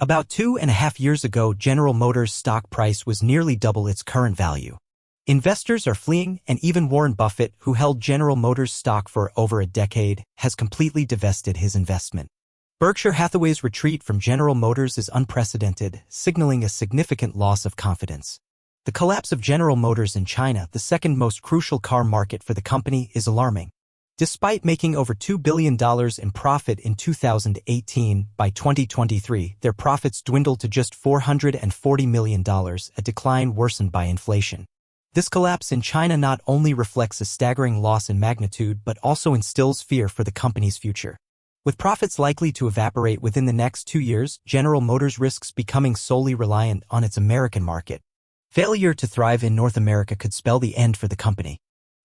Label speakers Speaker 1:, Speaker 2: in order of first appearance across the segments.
Speaker 1: About 2.5 years ago, General Motors' stock price was nearly double its current value. Investors are fleeing, and even Warren Buffett, who held General Motors stock for over a decade, has completely divested his investment. Berkshire Hathaway's retreat from General Motors is unprecedented, signaling a significant loss of confidence. The collapse of General Motors in China, the second most crucial car market for the company, is alarming. Despite making over $2 billion in profit in 2018, by 2023, their profits dwindled to just $440 million, a decline worsened by inflation. This collapse in China not only reflects a staggering loss in magnitude but also instills fear for the company's future. With profits likely to evaporate within the next 2 years, General Motors risks becoming solely reliant on its American market. Failure to thrive in North America could spell the end for the company.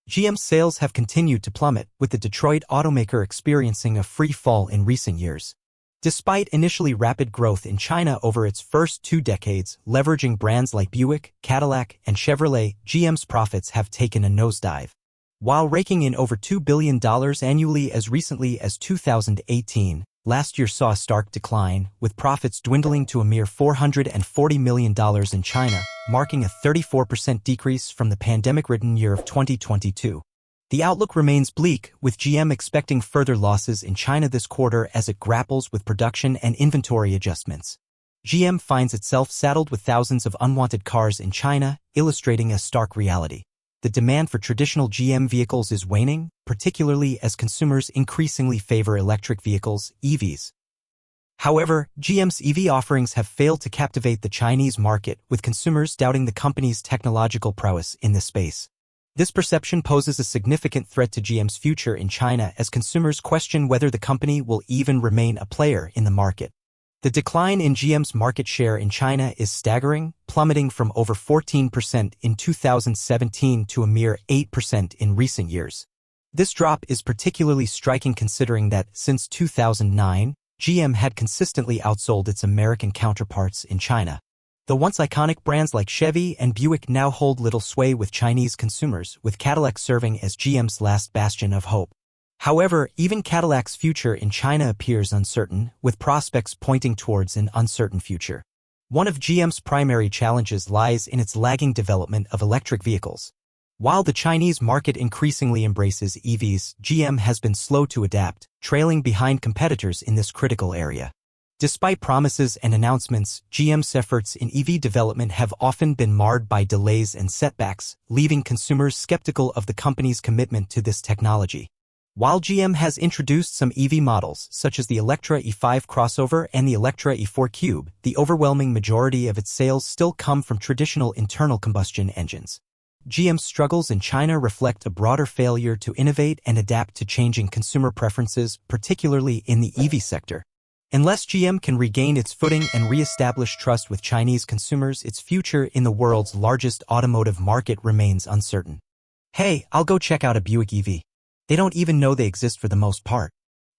Speaker 1: GM's sales have continued to plummet, with the Detroit automaker experiencing a free fall in recent years. Despite initially rapid growth in China over its first 2 decades, leveraging brands like Buick, Cadillac, and Chevrolet, GM's profits have taken a nosedive. While raking in over $2 billion annually as recently as 2018, last year saw a stark decline, with profits dwindling to a mere $440 million in China, marking a 34% decrease from the pandemic-ridden year of 2022. The outlook remains bleak, with GM expecting further losses in China this quarter as it grapples with production and inventory adjustments. GM finds itself saddled with thousands of unwanted cars in China, illustrating a stark reality. The demand for traditional GM vehicles is waning, particularly as consumers increasingly favor electric vehicles, EVs. However, GM's EV offerings have failed to captivate the Chinese market, with consumers doubting the company's technological prowess in this space. This perception poses a significant threat to GM's future in China as consumers question whether the company will even remain a player in the market. The decline in GM's market share in China is staggering, plummeting from over 14% in 2017 to a mere 8% in recent years. This drop is particularly striking considering that, since 2009, GM had consistently outsold its American counterparts in China. The once iconic brands like Chevy and Buick now hold little sway with Chinese consumers, with Cadillac serving as GM's last bastion of hope. However, even Cadillac's future in China appears uncertain, with prospects pointing towards an uncertain future. One of GM's primary challenges lies in its lagging development of electric vehicles. While the Chinese market increasingly embraces EVs, GM has been slow to adapt, trailing behind competitors in this critical area. Despite promises and announcements, GM's efforts in EV development have often been marred by delays and setbacks, leaving consumers skeptical of the company's commitment to this technology. While GM has introduced some EV models, such as the Electra E5 crossover and the Electra E4 Cube, the overwhelming majority of its sales still come from traditional internal combustion engines. GM's struggles in China reflect a broader failure to innovate and adapt to changing consumer preferences, particularly in the EV sector. Unless GM can regain its footing and re-establish trust with Chinese consumers, its future in the world's largest automotive market remains uncertain. Hey, I'll go check out a Buick EV. They don't even know they exist for the most part.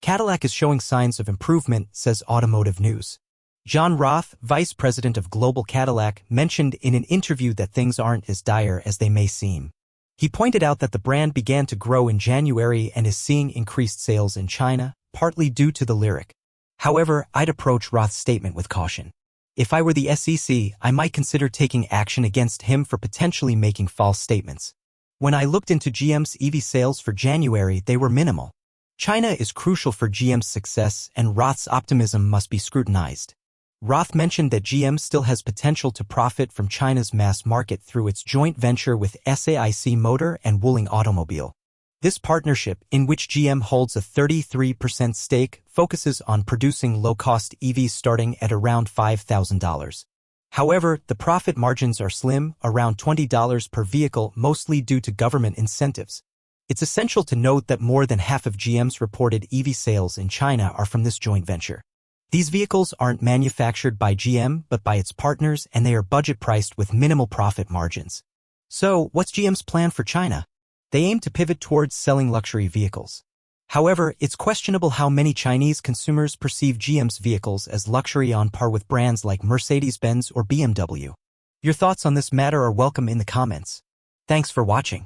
Speaker 1: Cadillac is showing signs of improvement, says Automotive News. John Roth, vice president of Global Cadillac, mentioned in an interview that things aren't as dire as they may seem. He pointed out that the brand began to grow in January and is seeing increased sales in China, partly due to the Lyriq. However, I'd approach Roth's statement with caution. If I were the SEC, I might consider taking action against him for potentially making false statements. When I looked into GM's EV sales for January, they were minimal. China is crucial for GM's success, and Roth's optimism must be scrutinized. Roth mentioned that GM still has potential to profit from China's mass market through its joint venture with SAIC Motor and Wuling Automobile. This partnership, in which GM holds a 33% stake, focuses on producing low-cost EVs starting at around $5,000. However, the profit margins are slim, around $20 per vehicle, mostly due to government incentives. It's essential to note that more than half of GM's reported EV sales in China are from this joint venture. These vehicles aren't manufactured by GM but by its partners, and they are budget-priced with minimal profit margins. So, what's GM's plan for China? They aim to pivot towards selling luxury vehicles. However, it's questionable how many Chinese consumers perceive GM's vehicles as luxury on par with brands like Mercedes-Benz or BMW. Your thoughts on this matter are welcome in the comments. Thanks for watching.